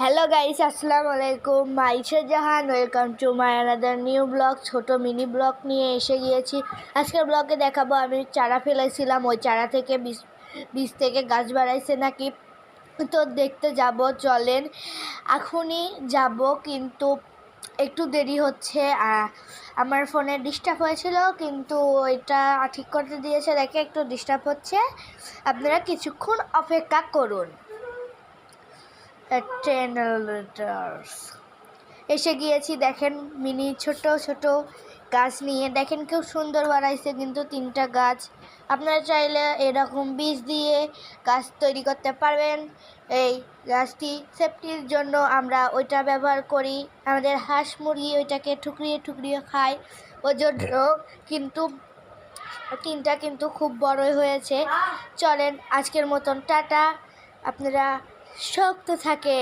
Hello guys, আসসালামু আলাইকুম। Maisha Jahan, welcome to my another new blog. ছোট মিনি ব্লগ নিয়ে এসে গিয়েছি। আজকের ব্লগে দেখাবো আমি চারা ফেলেছিলাম, ওই চারা থেকে বীজ থেকে গাছ বাড়াইছে নাকি, তো দেখতে যাব। চলেন, এখনই যাব, কিন্তু একটু দেরি হচ্ছে। আমার ফোনে ডিস্টার্ব হয়েছিল, কিন্তু ওইটা ঠিক করতে দিয়েছে, দেখে একটু ডিস্টার্ব হচ্ছে। আপনারা কিছুক্ষণ অপেক্ষা করুন। এসে গিয়েছি, দেখেন মিনি ছোট ছোট গাছ নিয়ে, দেখেন খুব সুন্দর বানাইছে কিন্তু 3টা গাছ। আপনারা চাইলে এরকম বীজ দিয়ে গাছ তৈরি করতে পারবেন। এই গাছটি সেফটির জন্য আমরা ওইটা ব্যবহার করি, আমাদের হাঁস মুরগি ওইটাকে ঠুকরিয়ে ঠুকরিয়ে খায়, ওই জন্য। কিন্তু 3টা কিন্তু খুব বড়ই হয়েছে। চলেন, আজকের মতন টাটা, আপনারা শক্ত থাকে।